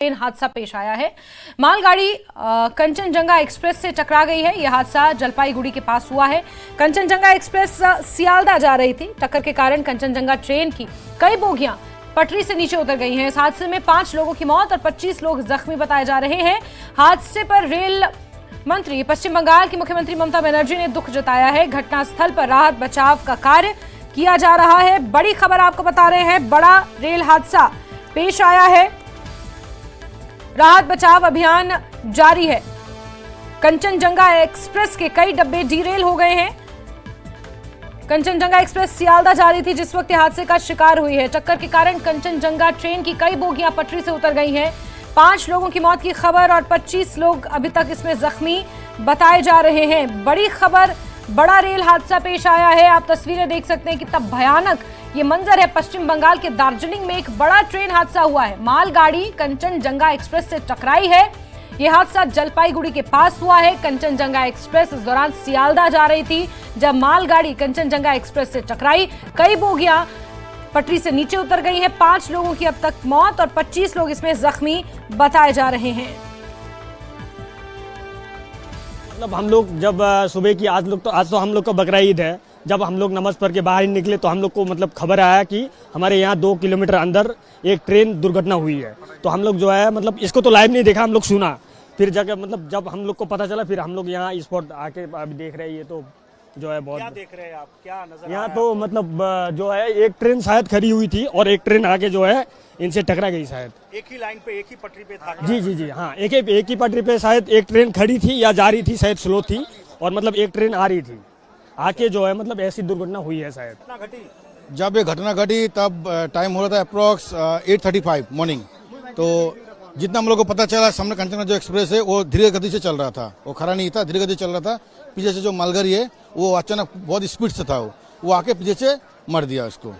Train हादसा पेश आया है। मालगाड़ी कंचनजंगा एक्सप्रेस से टकरा गई है। यह हादसा जलपाईगुड़ी के पास हुआ है। कंचनजंगा एक्सप्रेस सियालदा जा रही थी। टक्कर के कारण कंचनजंगा ट्रेन की कई बोगियां पटरी से नीचे उतर गई हैं। इस हादसे में 5 लोगों की मौत और 25 लोग जख्मी बताए जा रहे हैं। हादसे पर रेल मंत्री पश्चिम बंगाल की मुख्यमंत्री ममता बनर्जी ने दुख जताया है। घटनास्थल पर राहत बचाव का कार्य किया जा रहा है। बड़ी खबर आपको बता रहे हैं, बड़ा रेल हादसा पेश आया है। राहत बचाव अभियान जारी है। कंचनजंगा एक्सप्रेस के कई डब्बे डीरेल हो गए हैं। कंचनजंगा एक्सप्रेस सियालदा जा रही थी जिस वक्त हादसे का शिकार हुई है। टक्कर के कारण कंचनजंगा ट्रेन की कई बोगियां पटरी से उतर गई हैं। 5 लोगों की मौत की खबर और 25 लोग अभी तक इसमें जख्मी बताए जा रहे हैं। बड़ी खबर, बड़ा रेल हादसा पेश आया है। आप तस्वीरें देख सकते हैं कितना भयानक ये मंजर है। पश्चिम बंगाल के दार्जिलिंग में एक बड़ा ट्रेन हादसा हुआ है। मालगाड़ी कंचनजंगा एक्सप्रेस से टकराई है। यह हादसा जलपाईगुड़ी के पास हुआ है। कंचनजंगा एक्सप्रेस इस दौरान सियालदा जा रही थी जब मालगाड़ी कंचनजंगा एक्सप्रेस से टकराई। कई बोगियां पटरी से नीचे उतर गई हैं। 5 लोगों की अब तक मौत और 25 लोग इसमें जख्मी बताए जा रहे हैं। मतलब हम लोग जब सुबह की आज तो हम लोग का बकरा ईद है। जब हम लोग नमाज पढ़ के बाहर निकले तो हम लोग को मतलब खबर आया कि हमारे यहाँ 2 किलोमीटर अंदर एक ट्रेन दुर्घटना हुई है। तो हम लोग जो है मतलब इसको तो लाइव नहीं देखा, हम लोग सुना। फिर जगह मतलब जब हम लोग को पता चला फिर हम लोग यहाँ स्पॉट आके अभी देख रहे हैं। ये तो जो है बहुत क्या देख रहे हैं आप, क्या नजर यहाँ तो मतलब जो है एक ट्रेन शायद खड़ी हुई थी और एक ट्रेन आगे जो है इनसे टकरा गई शायद। एक ही लाइन पे, एक ही पटरी पे था। जी हाँ, एक ही पटरी पे शायद एक ट्रेन खड़ी थी या जा रही थी, शायद स्लो थी और मतलब एक ट्रेन आ रही थी। आके जो है मतलब ऐसी दुर्घटना हुई है शायद। जब ये घटना घटी तब टाइम हो रहा था अप्रॉक्स 8:35 मॉर्निंग। तो जितना हम लोग को पता चला सामने कंचनजंगा जो एक्सप्रेस है वो धीरे गति से चल रहा था, वो खड़ा नहीं था, धीरे गति चल रहा था। पीछे से जो मालगाड़ी है वो अचानक बहुत स्पीड से था, वो आके पीछे से मर दिया उसको।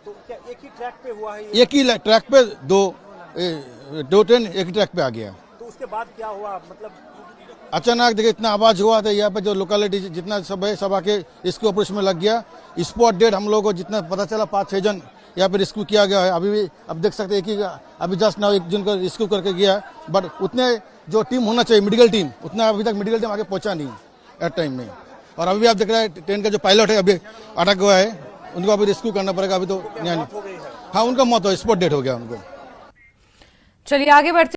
तो क्या एक ही ट्रैक पे हुआ है? एक ही ट्रैक पे दो ट्रेन एक ही ट्रैक पे आ गया। तो उसके बाद क्या हुआ? मतलब अचानक देखिए इतना आवाज हुआ था, यहाँ पे जो लोकेलिटी जितना सब है सब आके इसके ऑपरेशन में लग गया। स्पॉट डेड हम लोगों को जितना पता चला 5-6 जन यहाँ पे रेस्क्यू किया गया है। अभी भी अब देख सकते हैं कि अभी जस्ट नाउ एक जन को रेस्क्यू करके गया, बट उतने जो टीम होना चाहिए मेडिकल टीम, उतना अभी तक मेडिकल टीम आगे पहुंचा नहीं एट टाइम में। और अभी भी आप देख रहे हैं ट्रेन का जो पायलट है अभी अटक गया है, उनको अभी रेस्क्यू करना पड़ेगा। अभी तो हाँ, उनका मौत हो, स्पॉट डेड हो गया उनको। चलिए आगे बढ़ते